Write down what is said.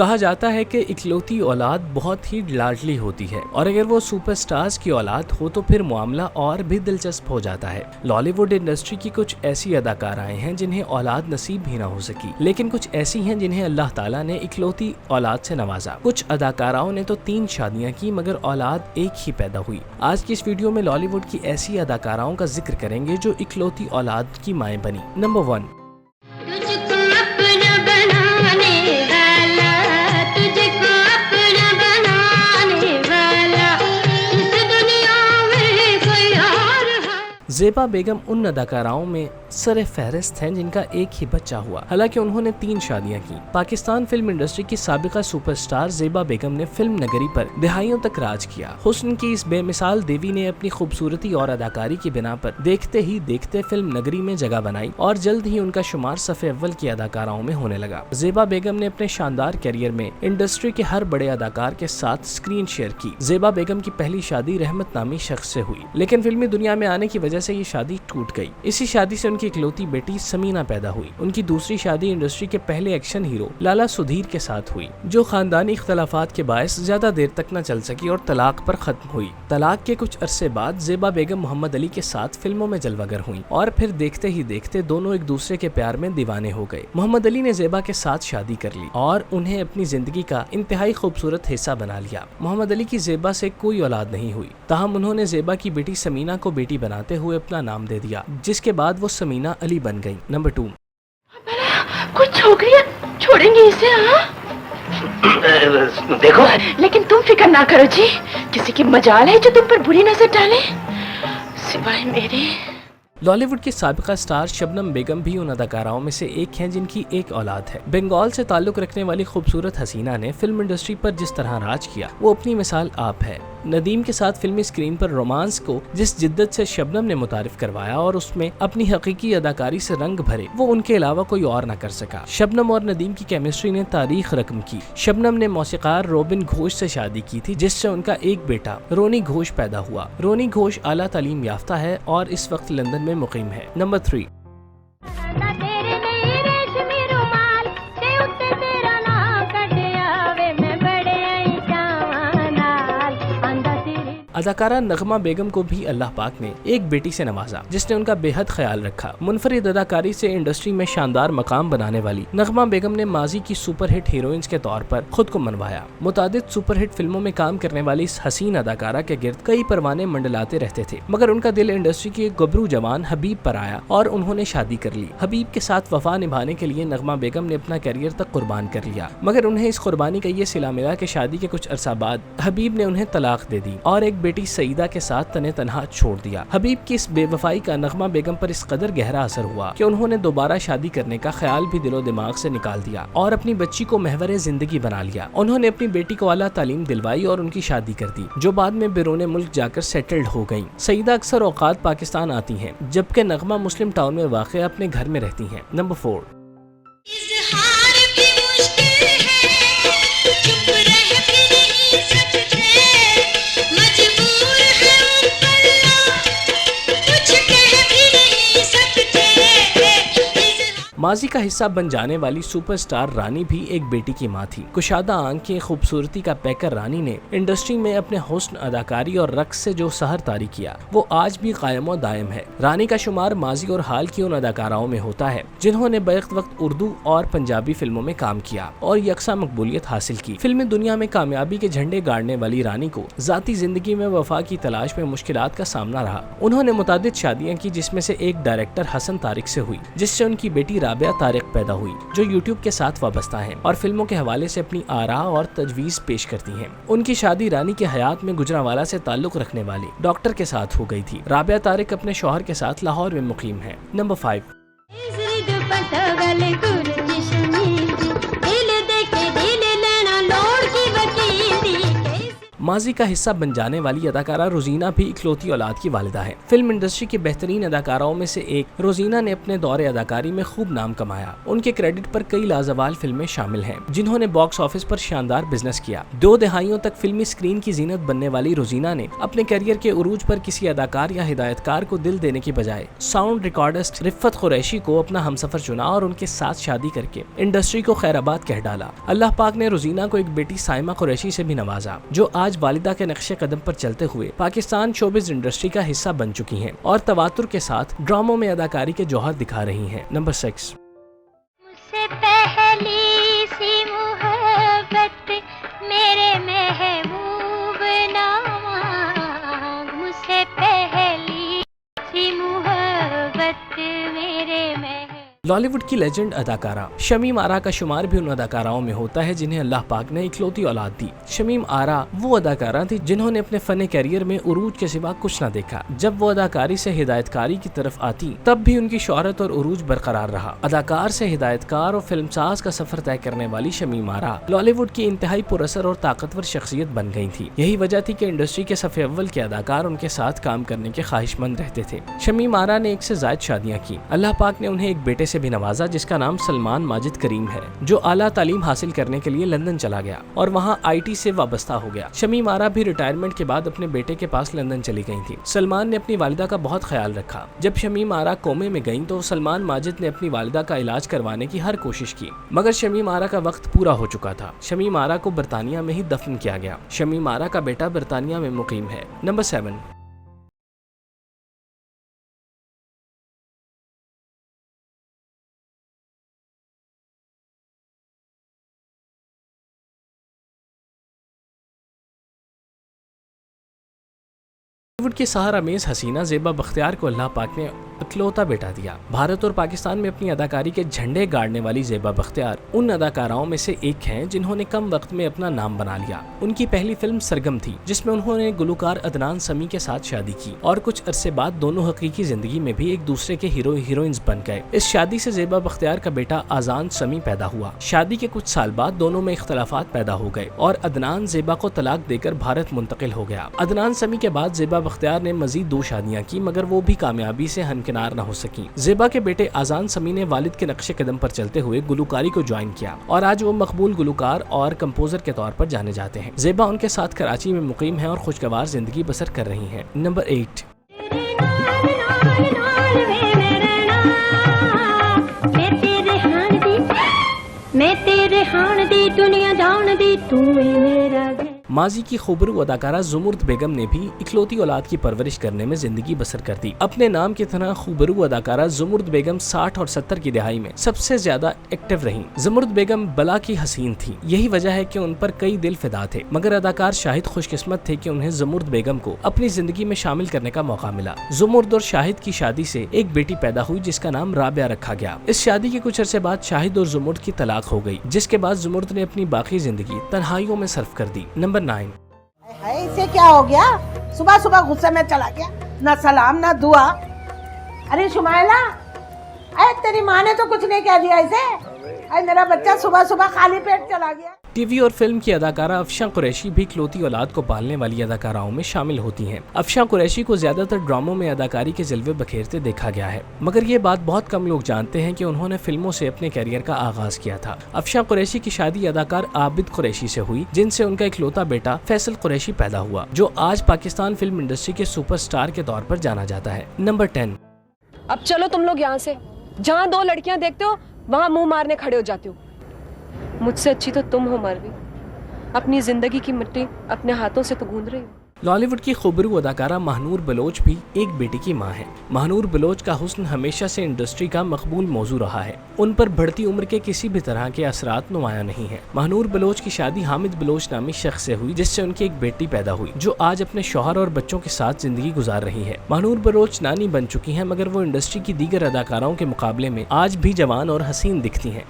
کہا جاتا ہے کہ اکلوتی اولاد بہت ہی لاڈلی ہوتی ہے اور اگر وہ سپر سٹارز کی اولاد ہو تو پھر معاملہ اور بھی دلچسپ ہو جاتا ہے۔ لالی ووڈ انڈسٹری کی کچھ ایسی اداکارائیں ہیں جنہیں اولاد نصیب ہی نہ ہو سکی، لیکن کچھ ایسی ہیں جنہیں اللہ تعالیٰ نے اکلوتی اولاد سے نوازا۔ کچھ اداکاراؤں نے تو 3 شادیاں کی مگر اولاد ایک ہی پیدا ہوئی۔ آج کی اس ویڈیو میں لالی ووڈ کی ایسی اداکاراؤں کا ذکر کریں گے جو اکلوتی اولاد کی مائیں بنی۔ نمبر 1، زیبا بیگم ان اداکاراؤں میں سر فہرست ہیں جن کا ایک ہی بچہ ہوا، حالانکہ انہوں نے 3 شادیاں کی۔ پاکستان فلم انڈسٹری کی سابقہ سپر سٹار زیبا بیگم نے فلم نگری پر دہائیوں تک راج کیا۔ حسن کی اس بے مثال دیوی نے اپنی خوبصورتی اور اداکاری کی بنا پر دیکھتے ہی دیکھتے فلم نگری میں جگہ بنائی اور جلد ہی ان کا شمار صف اول کی اداکاراؤں میں ہونے لگا۔ زیبا بیگم نے اپنے شاندار کیریئر میں انڈسٹری کے ہر بڑے اداکار کے ساتھ اسکرین شیئر کی۔ زیبا بیگم کی پہلی شادی رحمت نامی شخص سے ہوئی، لیکن فلمی دنیا میں آنے کی وجہ سے یہ شادی ٹوٹ گئی۔ اسی شادی سے ان کی اکلوتی بیٹی سمینہ پیدا ہوئی۔ ان کی دوسری شادی انڈسٹری کے پہلے ایکشن ہیرو لالا سدھیر کے ساتھ ہوئی، جو خاندانی اختلافات کے باعث زیادہ دیر تک نہ چل سکی اور طلاق پر ختم ہوئی۔ طلاق کے کچھ عرصے بعد زیبا بیگم محمد علی کے ساتھ فلموں میں جلوہ گر ہوئیں اور پھر دیکھتے ہی دیکھتے دونوں ایک دوسرے کے پیار میں دیوانے ہو گئے۔ محمد علی نے زیبا کے ساتھ شادی کر لی اور انہیں اپنی زندگی کا انتہائی خوبصورت حصہ بنا لیا۔ محمد علی کی زیبا سے کوئی اولاد نہیں ہوئی، تاہم انہوں نے زیبا کی بیٹی سمینہ کو بیٹی بناتے ہوئے اپنا نام دے دیا، جس کے بعد وہ سمینہ علی بن گئی۔ نمبر 2، کچھ چھوکریاں چھوڑیں گی اسے، ہاں دیکھو، لیکن تم فکر نہ کرو جی، کسی کی مجال ہے جو تم پر بری نظر ڈالے سوائے میرے۔ لالی ووڈ کی سابقہ سٹار شبنم بیگم بھی ان اداکاراؤں میں سے ایک ہیں جن کی ایک اولاد ہے۔ بنگال سے تعلق رکھنے والی خوبصورت حسینہ نے فلم انڈسٹری پر جس طرح راج کیا وہ اپنی مثال آپ ہے۔ ندیم کے ساتھ فلمی اسکرین پر رومانس کو جس جدت سے شبنم نے متعارف کروایا اور اس میں اپنی حقیقی اداکاری سے رنگ بھرے وہ ان کے علاوہ کوئی اور نہ کر سکا۔ شبنم اور ندیم کی کیمسٹری نے تاریخ رقم کی۔ شبنم نے موسیقار روبن گھوش سے شادی کی تھی جس سے ان کا ایک بیٹا رونی گھوش پیدا ہوا۔ رونی گھوش اعلیٰ تعلیم یافتہ ہے اور اس وقت لندن میں مقیم ہے۔ نمبر 3، اداکارہ نغمہ بیگم کو بھی اللہ پاک نے ایک بیٹی سے نوازا جس نے ان کا بے حد خیال رکھا۔ منفرد اداکاری سے انڈسٹری میں شاندار مقام بنانے والی نغمہ بیگم نے ماضی کی سپر ہٹ ہیروئنز کے طور پر خود کو منوایا۔ متعدد سپر ہٹ فلموں میں کام کرنے والی اس حسین اداکارہ کے گرد کئی پروانے منڈلاتے رہتے تھے، مگر ان کا دل انڈسٹری کے گبرو جوان حبیب پر آیا اور انہوں نے شادی کر لی۔ حبیب کے ساتھ وفا نبھانے کے لیے نغمہ بیگم نے اپنا کیریئر تک قربان کر لیا، مگر انہیں اس قربانی کا یہ صلہ ملا کہ شادی کے کچھ عرصہ بعد حبیب نے انہیں طلاق دے دی اور ایک بیٹی سعیدہ کے ساتھ تنہ تنہا چھوڑ دیا۔ حبیب کی اس بے وفائی کا نغمہ بیگم پر اس قدر گہرا اثر ہوا کہ انہوں نے دوبارہ شادی کرنے کا خیال بھی دل و دماغ سے نکال دیا اور اپنی بچی کو محور زندگی بنا لیا۔ انہوں نے اپنی بیٹی کو اعلیٰ تعلیم دلوائی اور ان کی شادی کر دی، جو بعد میں بیرون ملک جا کر سیٹلڈ ہو گئیں۔ سعیدہ اکثر اوقات پاکستان آتی ہیں جبکہ نغمہ مسلم ٹاؤن میں واقع اپنے گھر میں رہتی ہیں۔ نمبر 4، ماضی کا حصہ بن جانے والی سپر سٹار رانی بھی ایک بیٹی کی ماں تھی۔ کشادہ آنکھیں، خوبصورتی کا پیکر رانی نے انڈسٹری میں اپنے حسن، اداکاری اور رقص سے جو سحر طاری کیا وہ آج بھی قائم و دائم ہے۔ رانی کا شمار ماضی اور حال کی ان اداکاراؤں میں ہوتا ہے جنہوں نے بیک وقت اردو اور پنجابی فلموں میں کام کیا اور یکساں مقبولیت حاصل کی۔ فلمی دنیا میں کامیابی کے جھنڈے گاڑنے والی رانی کو ذاتی زندگی میں وفا کی تلاش میں مشکلات کا سامنا رہا۔ انہوں نے متعدد شادیاں کی جس میں سے ایک ڈائریکٹر حسن طارق سے ہوئی جس سے ان کی بیٹی رابعہ طارق پیدا ہوئی، جو یوٹیوب کے ساتھ وابستہ ہیں اور فلموں کے حوالے سے اپنی آراء اور تجویز پیش کرتی ہیں۔ ان کی شادی رانی کے حیات میں گجرانوالہ سے تعلق رکھنے والے ڈاکٹر کے ساتھ ہو گئی تھی۔ رابعہ طارق اپنے شوہر کے ساتھ لاہور میں مقیم ہے۔ نمبر 5، ماضی کا حصہ بن جانے والی اداکارہ روزینہ بھی اکلوتی اولاد کی والدہ ہے۔ فلم انڈسٹری کی بہترین اداکاراؤں میں سے ایک روزینہ نے اپنے دور اداکاری میں خوب نام کمایا۔ ان کے کریڈٹ پر کئی لازوال فلمیں شامل ہیں جنہوں نے باکس آفس پر شاندار بزنس کیا۔ 2 دہائیوں تک فلمی اسکرین کی زینت بننے والی روزینہ نے اپنے کیریئر کے عروج پر کسی اداکار یا ہدایتکار کو دل دینے کی بجائے ساؤنڈ ریکارڈسٹ رفت قریشی کو اپنا ہمسفر چنا اور ان کے ساتھ شادی کر کے انڈسٹری کو خیر آباد کہہ ڈالا۔ اللہ پاک نے روزینہ کو ایک بیٹی سائمہ قریشی سے بھی نوازا جو آج والدہ کے نقش قدم پر چلتے ہوئے پاکستان شوبز انڈسٹری کا حصہ بن چکی ہیں اور تواتر کے ساتھ ڈراموں میں اداکاری کے جوہر دکھا رہی ہیں۔ نمبر 6۔ مجھ سے پہلی سی محبت میرے محبوب نامہ، مجھ سے پہلی سی محبت میرے محبوب۔ لالی ووڈ کی لیجنڈ اداکارہ شمیم آرا کا شمار بھی ان اداکاراؤں میں ہوتا ہے جنہیں اللہ پاک نے اکلوتی اولاد دی۔ شمیم آرا وہ اداکارہ تھی جنہوں نے اپنے فن کیریئر میں عروج کے سوا کچھ نہ دیکھا۔ جب وہ اداکاری سے ہدایتکاری کی طرف آتی تب بھی ان کی شہرت اور عروج برقرار رہا۔ اداکار سے ہدایتکار اور فلم ساز کا سفر طے کرنے والی شمیم آرا لالی ووڈ کی انتہائی پراثر اور طاقتور شخصیت بن گئی تھی۔ یہی وجہ تھی کہ انڈسٹری کے صف اول کے اداکار ان کے ساتھ کام کرنے کے خواہش مند رہتے تھے۔ شمیم آرا نے 1 سے زائد شادیاں کی۔ اللہ پاک نے انہیں ایک بیٹے سے بھی نوازا جس کا نام سلمان ماجد کریم ہے، جو اعلیٰ تعلیم حاصل کرنے کے لیے لندن چلا گیا اور وہاں IT سے وابستہ ہو گیا۔ شمیم آرا بھی ریٹائرمنٹ کے بعد اپنے بیٹے کے پاس لندن چلی گئی تھی۔ سلمان نے اپنی والدہ کا بہت خیال رکھا۔ جب شمیم آرا کومے میں گئیں تو سلمان ماجد نے اپنی والدہ کا علاج کروانے کی ہر کوشش کی، مگر شمیم آرا کا وقت پورا ہو چکا تھا۔ شمیم آرا کو برطانیہ میں ہی دفن کیا گیا۔ شمیم آرا کا بیٹا برطانیہ میں مقیم ہے۔ نمبر 7۔ بالی ووڈ کی سحر-آمیز حسینہ زیبا بختیار کو اللہ پاک نے اکلوتا بیٹا دیا۔ بھارت اور پاکستان میں اپنی اداکاری کے جھنڈے گاڑنے والی زیبا بختیار ان اداکاراؤں میں سے ایک ہیں جنہوں نے کم وقت میں اپنا نام بنا لیا۔ ان کی پہلی فلم سرگم تھی جس میں انہوں نے گلوکار عدنان سمیع کے ساتھ شادی کی اور کچھ عرصے بعد دونوں حقیقی زندگی میں بھی ایک دوسرے کے ہیرو ہیروئنز بن گئے۔ اس شادی سے زیبا بختیار کا بیٹا آذان سمیع پیدا ہوا۔ شادی کے کچھ سال بعد دونوں میں اختلافات پیدا ہو گئے اور عدنان زیبا کو طلاق دے کر بھارت منتقل ہو گیا۔ عدنان سمیع کے بعد زیبا بختیار نے مزید 2 شادیاں کی مگر وہ بھی کامیابی سے ہمکنار نہ ہو سکیں۔ زیبا کے بیٹے آذان سمیع نے والد کے نقش قدم پر چلتے ہوئے گلوکاری کو جوائن کیا اور آج وہ مقبول گلوکار اور کمپوزر کے طور پر جانے جاتے ہیں۔ زیبا ان کے ساتھ کراچی میں مقیم ہیں اور خوشگوار زندگی بسر کر رہی ہیں۔ نمبر 8۔ میں تیرے ہان دی دنیا جان دی تو میرا گھر۔ ماضی کی خوبرو اداکارہ زمرد بیگم نے بھی اکلوتی اولاد کی پرورش کرنے میں زندگی بسر کر دی۔ اپنے نام کی طرح خوبرو اداکارہ زمرد بیگم 60 اور 70 کی دہائی میں سب سے زیادہ ایکٹیو رہیں۔ زمرد بیگم بلا کی حسین تھی، یہی وجہ ہے کہ ان پر کئی دل فدا تھے، مگر اداکار شاہد خوش قسمت تھے کہ انہیں زمرد بیگم کو اپنی زندگی میں شامل کرنے کا موقع ملا۔ زمرد اور شاہد کی شادی سے ایک بیٹی پیدا ہوئی جس کا نام رابعہ رکھا گیا۔ اس شادی کے کچھ عرصے بعد شاہد اور زمرد کی طلاق ہو گئی، جس کے بعد زمرد نے اپنی باقی زندگی تنہائیوں میں صرف کر دی۔ نمبر 9۔ اسے کیا ہو گیا؟ صبح صبح غصے میں چلا گیا، نہ سلام نہ دعا۔ ارے شمائلہ، اے تیری ماں نے تو کچھ نہیں کہہ دیا اسے؟ اے میرا بچہ صبح صبح خالی پیٹ چلا گیا۔ ٹی وی اور فلم کی اداکارہ افشاں قریشی بھی اکلوتی اولاد کو پالنے والی اداکاراؤں میں شامل ہوتی ہیں۔ افشاں قریشی کو زیادہ تر ڈراموں میں اداکاری کے جلوے بکھیرتے دیکھا گیا ہے، مگر یہ بات بہت کم لوگ جانتے ہیں کہ انہوں نے فلموں سے اپنے کیریئر کا آغاز کیا تھا۔ افشاں قریشی کی شادی اداکار عابد قریشی سے ہوئی جن سے ان کا اکلوتا بیٹا فیصل قریشی پیدا ہوا، جو آج پاکستان فلم انڈسٹری کے سپر سٹار کے طور پر جانا جاتا ہے۔ نمبر 10۔ اب چلو تم لوگ یہاں سے، جہاں 2 لڑکیاں دیکھتے ہو وہاں منہ مارنے کھڑے ہو جاتے ہو۔ مجھ سے اچھی تو تم ہو مروی، اپنی زندگی کی مٹی اپنے ہاتھوں سے تو گوندھ رہی ہو۔ لالی ووڈ کی خوبرو اداکارہ ماہنور بلوچ بھی ایک بیٹی کی ماں ہے۔ ماہنور بلوچ کا حسن ہمیشہ سے انڈسٹری کا مقبول موضوع رہا ہے۔ ان پر بڑھتی عمر کے کسی بھی طرح کے اثرات نمایاں نہیں ہیں۔ ماہنور بلوچ کی شادی حامد بلوچ نامی شخص سے ہوئی جس سے ان کی ایک بیٹی پیدا ہوئی جو آج اپنے شوہر اور بچوں کے ساتھ زندگی گزار رہی ہے۔ ماہنور بلوچ نانی بن چکی ہیں مگر وہ انڈسٹری کی دیگر اداکاراؤں کے مقابلے میں آج بھی جوان اور حسین دکھتی ہیں۔